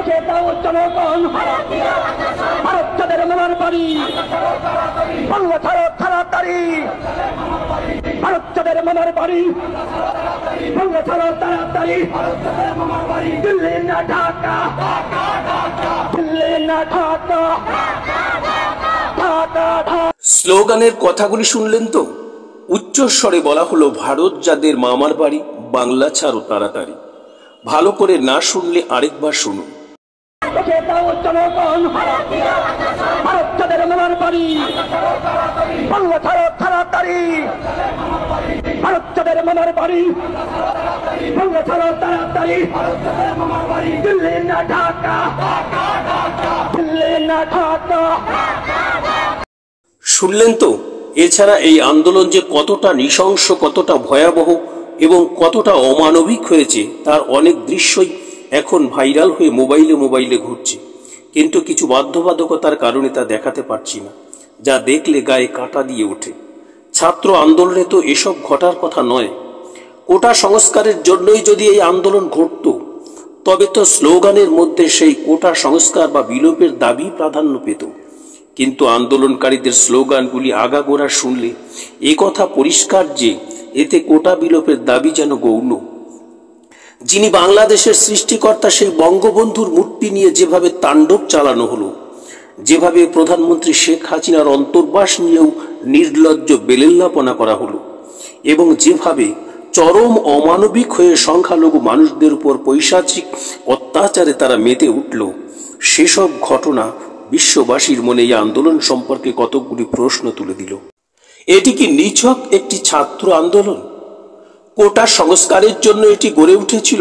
একে দাও জনগণ, ভারত যাদের মামার বাড়ি, বাংলা ছাড়ো তাড়াতাড়ি, ভারত যাদের মামার বাড়ি, বাংলা ছাড়ো তাড়াতাড়ি, দিল্লি না ঢাকা, দিল্লি না ঢাকা, ঢাকা ঢাকা। স্লোগানের কথাগুলি শুনলেন তো? উচ্চস্বরে বলা হলো, ভারত যাদের মামার বাড়ি, বাংলা ছাড়ো তাড়াতাড়ি। ভালো করে না শুনলে আরেকবার শুনুন। একে দাও জনগণ, ভারত যাদের মামার বাড়ি, বাংলা ছাড়ো তাড়াতাড়ি, ভারত যাদের মামার বাড়ি, বাংলা ছাড়ো তাড়াতাড়ি, দিল্লি না ঢাকা, দিল্লি না ঢাকা। শুনলেন তো? এছাড়া এই আন্দোলন যে কতটা নৃশংস, কতটা ভয়াবহ এবং কতটা অমানবিক হয়েছে তার অনেক দৃশ্যই এখন ভাইরাল হয়ে মোবাইলে ঘুরছে, কিন্তু কিছু বাধ্যবাধকতার কারণে তা দেখাতে পারছি না, যা দেখলে গায়ে কাঁটা দিয়ে ওঠে। ছাত্র আন্দোলনে তো এসব ঘটার কথা নয়। কোটা সংস্কারের জন্যই যদি এই আন্দোলন ঘটত, তবে তো স্লোগানের মধ্যে সেই কোটা সংস্কার বা বিলোপের দাবি প্রাধান্য পেত। কিন্তু আন্দোলনকারীদের স্লোগানগুলি আগাগোড়া শুনলে এ কথা পরিষ্কার যে এতে কোটা বিলোপের দাবি যেন গৌণ। যিনি বাংলাদেশের সৃষ্টিকর্তা সেই বঙ্গবন্ধুর মূর্তি নিয়ে যেভাবে তাণ্ডব চালানো হলো, যেভাবে প্রধানমন্ত্রী শেখ হাসিনার অন্তর্বাস নিয়েও নির্লজ্জ বেলেল্লাপনা করা হলো, এবং যেভাবে চরম অমানবিক হয়ে সংখ্যালঘু মানুষদের উপর পৈশাচিক অত্যাচারে তারা মেতে উঠল, সেসব ঘটনা বিশ্ববাসীর মনে এই আন্দোলন সম্পর্কে কতগুলি প্রশ্ন তুলে দিল। এটি কি নিছক একটি ছাত্র আন্দোলন? কোটা সংস্কারের জন্য এটি গড়ে উঠেছিল?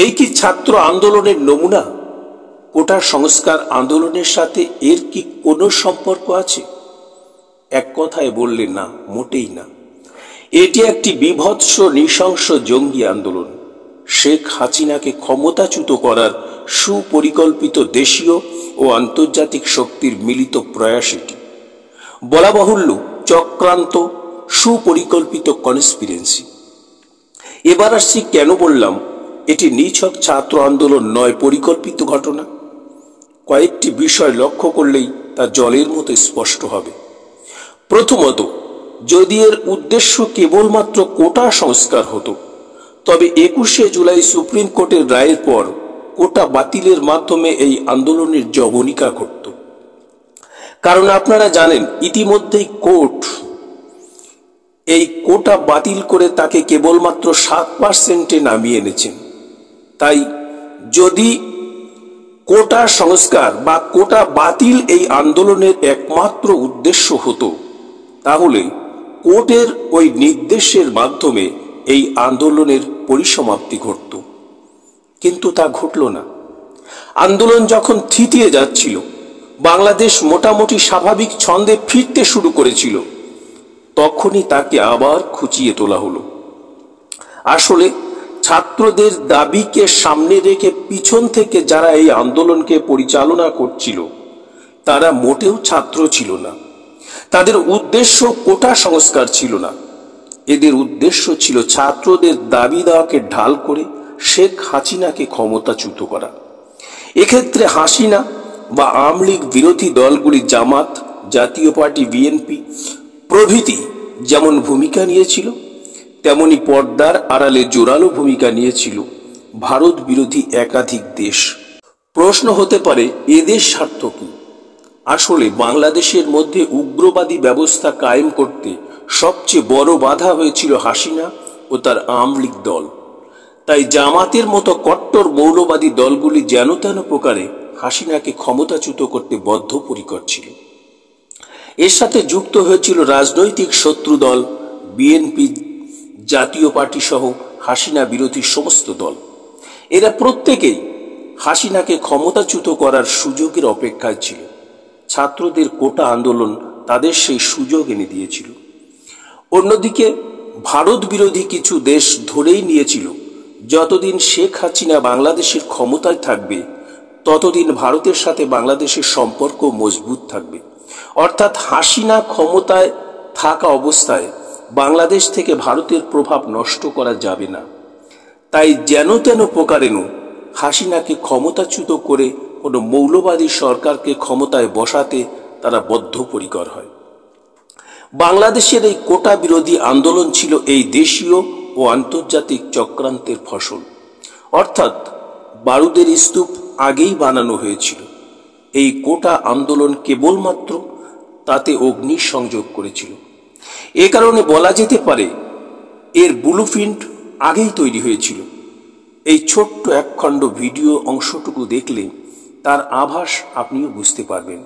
এই কি ছাত্র আন্দোলনের নমুনা? কোটা সংস্কার আন্দোলনের সাথে এর কি কোনো সম্পর্ক আছে? এক কথায় বললে না, মোটেই না। এটি একটি বীভৎস নৃশংস জঙ্গি আন্দোলন। শেখ হাসিনাকে ক্ষমতাচ্যুত করার সুপরিকল্পিত দেশীয় ও আন্তর্জাতিক শক্তির মিলিত প্রয়াস এটি। বলা বাহুল্য, চক্রান্ত, সুপরিকল্পিত কনস্পিরেন্সি। এবার আসছি কেন বললাম এটি নিছক ছাত্র আন্দোলন নয়, পরিকল্পিত ঘটনা। কয়েকটি বিষয় লক্ষ্য করলেই তা জলের মতো স্পষ্ট হবে। প্রথমত, যদি এর উদ্দেশ্য কেবলমাত্র কোটা সংস্কার হতো, তবে 21শে জুলাই সুপ্রিম কোর্টের রায়ের পর কোটা বাতিলের মাধ্যমে এই আন্দোলনের জবনিকা ঘটত। কারণ আপনারা জানেন, ইতিমধ্যেই কোর্ট এই কোটা বাতিল করে তাকে কেবলমাত্র 7% নামিয়ে এনেছেন। তাই যদি কোটা সংস্কার বা কোটা বাতিল এই আন্দোলনের একমাত্র উদ্দেশ্য হতো, তাহলে কোর্টের ওই নির্দেশের মাধ্যমে এই আন্দোলনের পরিসমাপ্তি ঘটত। কিন্তু তা ঘটল না। আন্দোলন যখন থিতিয়ে যাচ্ছিল, বাংলাদেশ মোটামুটি স্বাভাবিক ছন্দে ফিরতে শুরু করেছিল, তখনই তাকে আবার খুঁচিয়ে তোলা হলো। আসলে ছাত্রদের দাবিকে সামনে রেখে পিছন থেকে যারা এই আন্দোলনকে পরিচালনা করছিল, তারা মোটেও ছাত্র ছিল না। তাদের উদ্দেশ্য কোটা সংস্কার ছিল না। এদের উদ্দেশ্য ছিল ছাত্রদের দাবি দেওয়াকে ঢাল করে শেখ হাসিনাকে ক্ষমতাচ্যুত করা। এক্ষেত্রে হাসিনা বা আওয়ামী লীগ বিরোধী দলগুলি জামাত, জাতীয় পার্টি, বিএনপি প্রভৃতি যেমন ভূমিকা নিয়েছিল, তেমনি পর্দার আড়ালে জোরালো ভূমিকা নিয়েছিল ভারত বিরোধী একাধিক দেশ। প্রশ্ন হতে পারে, এদের স্বার্থ কি? আসলে বাংলাদেশের মধ্যে উগ্রবাদী ব্যবস্থা কায়েম করতে সবচেয়ে বড় বাধা হয়েছিল হাসিনা ও তার আওয়ামী লীগ দল। তাই জামাতের মতো কট্টর মৌলবাদী দলগুলি যেন তেন প্রকারে হাসিনাকে ক্ষমতাচ্যুত করতে বদ্ধপরিকর ছিল। এর সাথে যুক্ত হয়েছিল রাজনৈতিক শত্রু দল বিএনপি, জাতীয় পার্টি সহ হাসিনা বিরোধী সমস্ত দল। এরা প্রত্যেকেই হাসিনাকে ক্ষমতাচ্যুত করার সুযোগের অপেক্ষায় ছিল। ছাত্রদের কোটা আন্দোলন তাদের সেই সুযোগ এনে দিয়েছিল। অন্যদিকে ভারত বিরোধী কিছু দেশ ধরেই নিয়েছিল, যতদিন শেখ হাসিনা বাংলাদেশের ক্ষমতায় থাকবে, ততদিন ভারতের সাথে বাংলাদেশের সম্পর্ক মজবুত থাকবে। অর্থাৎ হাসিনা ক্ষমতায় থাকা অবস্থায় বাংলাদেশ থেকে ভারতের প্রভাব নষ্ট করা যাবে না। তাই যেন তেন প্রকারেণ হাসিনাকে ক্ষমতাচ্যুত করে কোনো মৌলবাদী সরকারকে ক্ষমতায় বসাতে তারা বদ্ধপরিকর হয়। বাংলাদেশের এই কোটা বিরোধী আন্দোলন ছিল এই দেশীয় ও আন্তর্জাতিক চক্রান্তের ফসল, অর্থাৎ বারুদের স্তূপ আগেই বানানো হয়েছিল। এই কোটা আন্দোলন কেবলমাত্র তাতে অগ্নি সংযোগ করেছিল। এ কারণে বলা যেতে পারে এর ব্লুপ্রিন্ট আগেই তৈরি হয়েছিল। এই ছোট্ট একখণ্ড ভিডিও অংশটুকু দেখলে তার আভাস আপনিও বুঝতে পারবেন।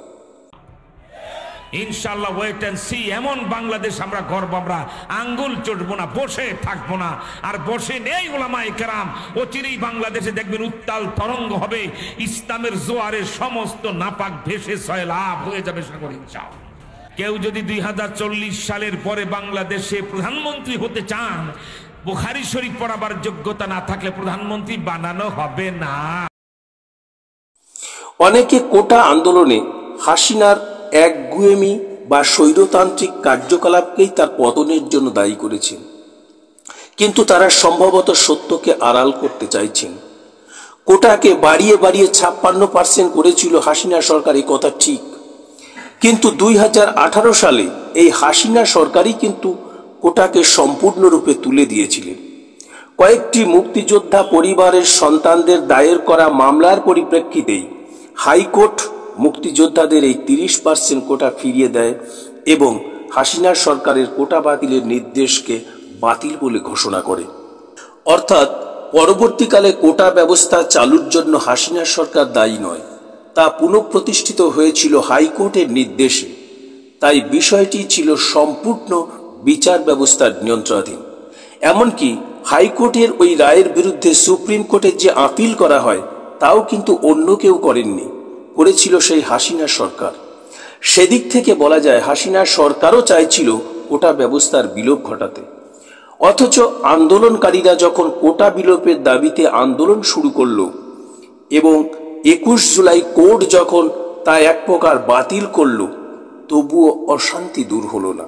ইনশাআল্লাহ ওয়েট এন্ড সি। এমন বাংলাদেশ আমরা গর্ব, আমরা আঙ্গুল চটবো না, বসে থাকবো না। আর বসে নেই ওলামায়ে কেরাম। অচিরেই বাংলাদেশে দেখবেন উত্তাল তরঙ্গ হবে, ইসলামের জোয়ারে সমস্ত নাপাক ভেসে সয়লাভ হয়ে যাবে সাগরে ইনশাআল্লাহ। কেউ যদি 2040 সালের পরে বাংলাদেশে প্রধানমন্ত্রী হতে চান, বুখারী শরীফ পড়াবার যোগ্যতা না থাকলে প্রধানমন্ত্রী বানানো হবে না। অনেকে কোটা আন্দোলনে হাসিনার একগুয়েমি বা স্বৈরতান্ত্রিক কার্যকলাপকেই তার পতনের জন্য দায়ী করেছেন, কিন্তু তারা সম্ভবত সত্যকে আড়াল করতে চাইছেন। কোটাকে বাড়িয়ে বাড়িয়ে 56% করেছিল হাসিনা সরকার, এই কথা ঠিক, কিন্তু 2018 সালে এই হাসিনা সরকারই কিন্তু কোটাকে সম্পূর্ণরূপে তুলে দিয়েছিলেন। কয়েকটি মুক্তিযোদ্ধা পরিবারের সন্তানদের দায়ের করা মামলার পরিপ্রেক্ষিতেই হাইকোর্ট মুক্তিযোদ্ধাদের এই 30% কোটা ফিরিয়ে দেয় এবং হাসিনা সরকারের কোটা বাতিলের নির্দেশকে বাতিল বলে ঘোষণা করে। অর্থাৎ পরবর্তীকালে কোটা ব্যবস্থা চালুর জন্য হাসিনা সরকার দায়ী নয়, তা পুনঃপ্রতিষ্ঠিত হয়েছিল হাইকোর্টের নির্দেশে। তাই বিষয়টি ছিল সম্পূর্ণ বিচার ব্যবস্থার নিয়ন্ত্রণাধীন। এমনকি হাইকোর্টের ওই রায়ের বিরুদ্ধে সুপ্রিম কোর্টের যে আপিল করা হয় তাও কিন্তু অন্য কেউ করেননি, করেছিল সেই হাসিনা সরকার। সেদিক থেকে বলা যায় হাসিনা সরকারও চাইছিল কোটা ব্যবস্থার বিলোপ ঘটাতে। অথচ আন্দোলনকারীরা যখন কোটা বিলোপের দাবিতে আন্দোলন শুরু করল এবং 21 জুলাই কোর্ট যখন তা এক প্রকার বাতিল করল, তবুও অশান্তি দূর হলো না।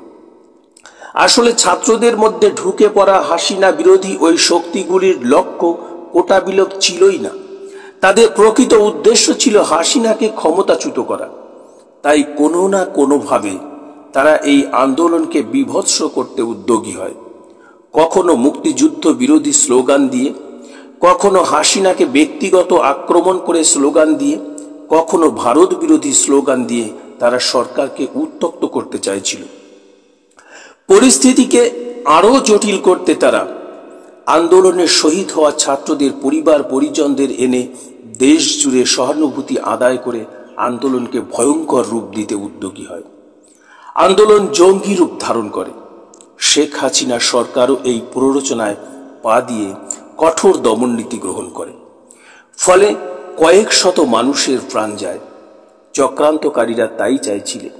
আসলে ছাত্রদের মধ্যে ঢুকে পড়া হাসিনা বিরোধী ওই শক্তিগুলির লক্ষ্য কোটা বিলোপ ছিলই না। তাদের প্রকৃত উদ্দেশ্য ছিল হাসিনাকে ক্ষমতাচ্যুত করা। তাই কোনো না কোনোভাবে তারা এই আন্দোলনকে বিভৎস করতে উদ্যোগী হয়। কখনো মুক্তিযুদ্ধ বিরোধী স্লোগান দিয়ে, কখনো হাসিনাকে ব্যক্তিগত আক্রমণ করে স্লোগান দিয়ে, কখনো ভারত বিরোধী স্লোগান দিয়ে তারা সরকারকে উত্তক্ত করতে চাইছিল। পরিস্থিতিকে আরো জটিল করতে তারা আন্দোলনের শহীদ হওয়া ছাত্রদের পরিবার পরিজনদের এনে দেশ জুড়ে সহানুভূতি আদায় করে আন্দোলনকে ভয়ঙ্কর রূপ দিতে উদ্যোগী হয়। আন্দোলন জঙ্গি রূপ ধারণ করে। শেখ হাসিনা সরকারও এই প্ররোচনায় পা দিয়ে কঠোর দমননীতি গ্রহণ করে। ফলে কয়েক শত মানুষের প্রাণ যায়। চক্রান্তকারীরা তাই চাইছিলেন।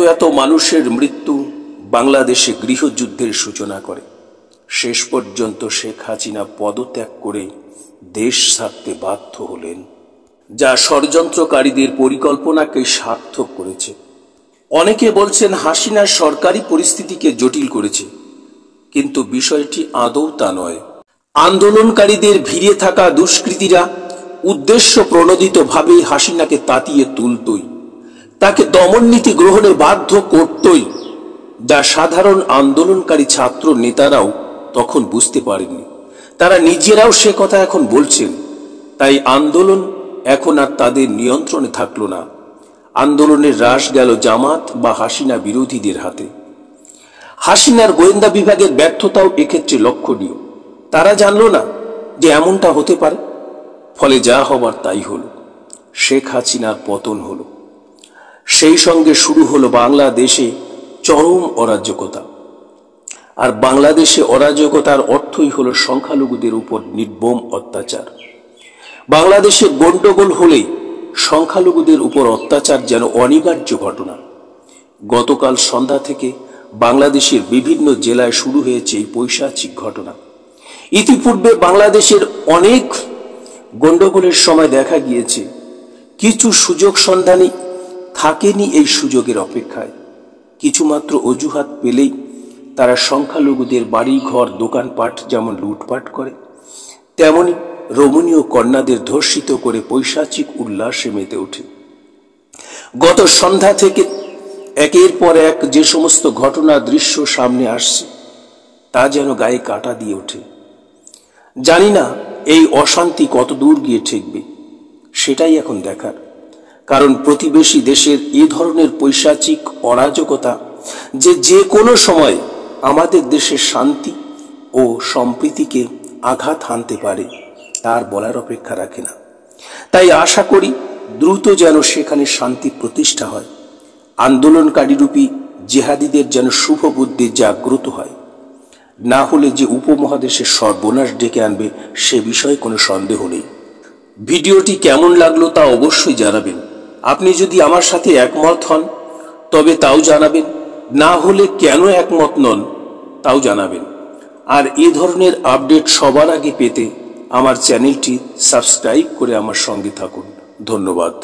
এত মানুষের মৃত্যু বাংলাদেশে গৃহযুদ্ধের সূচনা করে। শেষ পর্যন্ত শেখ হাসিনা পদত্যাগ করে দেশ ছাড়তে বাধ্য হলেন, যা ষড়যন্ত্রকারীদের পরিকল্পনাকে সার্থক করেছে। অনেকে বলছেন হাসিনা সরকারি পরিস্থিতিকে জটিল করেছে, কিন্তু বিষয়টি আদৌ তা নয়। আন্দোলনকারীদের ভিড়ে থাকা দুষ্কৃতীরা উদ্দেশ্য প্রণোদিতভাবেই হাসিনাকে তাতিয়ে তুলতই, তাকে দমননীতি গ্রহণে বাধ্য করতই, যা সাধারণ আন্দোলনকারী ছাত্র নেতারাও তখন বুঝতে পারেননি। তারা নিজেরাও সে কথা এখন বলছেন। তাই আন্দোলন এখন আর তাদের নিয়ন্ত্রণে থাকলো না। আন্দোলনের হ্রাস গেল জামাত বা হাসিনা বিরোধীদের হাতে। হাসিনার গোয়েন্দা বিভাগের ব্যর্থতাও এক্ষেত্রে লক্ষণীয়। তারা জানল না যে এমনটা হতে পারে। ফলে যা হবার তাই হলো। শেখ হাসিনার পতন হলো। সেই সঙ্গে শুরু হলো বাংলাদেশে চরম অরাজকতা। আর বাংলাদেশে অরাজকতার অর্থই হলো সংখ্যালঘুদের উপর নির্মম অত্যাচার। বাংলাদেশে গন্ডগোল হলেই সংখ্যালঘুদের উপর অত্যাচার যেন অনিবার্য ঘটনা। গতকাল সন্ধ্যা থেকে বাংলাদেশের বিভিন্ন জেলায় শুরু হয়েছে এই পৈশাচিক ঘটনা। ইতিপূর্বে বাংলাদেশের অনেক গন্ডগোলের সময় দেখা গিয়েছে কিছু সুযোগ সন্ধানী থাকেনি এই সুযোগের অপেক্ষায়। কিছুমাত্র অজুহাত পেলেই তারা সংখ্যালঘুদের বাড়ি ঘর দোকানপাট যেমন লুটপাট করে, তেমনি রমণীয় কন্যাদের ধর্ষিত করে পৈশাচিক উল্লাসে মেতে ওঠে। গত সন্ধ্যা থেকে একের পর এক যে সমস্ত ঘটনা দৃশ্য সামনে আসছে তা যেন গায়ে কাঁটা দিয়ে ওঠে। জানি না এই অশান্তি কত দূর গিয়ে ঠেকবে, সেটাই এখন দেখার। কারণ প্রতিবেশী দেশের এ ধরনের পৈশাচিক অরাজকতা যে কোনো সময় আমাদের দেশের শান্তি ও সম্প্রীতিকে আঘাত হানতে পারে তার বলার অপেক্ষা রাখে না। তাই আশা করি দ্রুত যেন সেখানে শান্তি প্রতিষ্ঠা হয়, আন্দোলনকারী রূপী জেহাদিদের যেন শুভ বুদ্ধি জাগ্রত হয়। না হলে যে উপমহাদেশের সর্বনাশ ডেকে আনবে সে বিষয়ে কোনো সন্দেহ নেই। ভিডিওটি কেমন লাগলো তা অবশ্যই জানাবেন। আপনি যদি আমার সাথে একমত হন তবে তাও জানাবেন, না হলে কেন একমত নন তাও জানাবেন। আর এ ধরনের আপডেট সবার আগে পেতে আমার চ্যানেলটি সাবস্ক্রাইব করে আমার সঙ্গে থাকুন। ধন্যবাদ।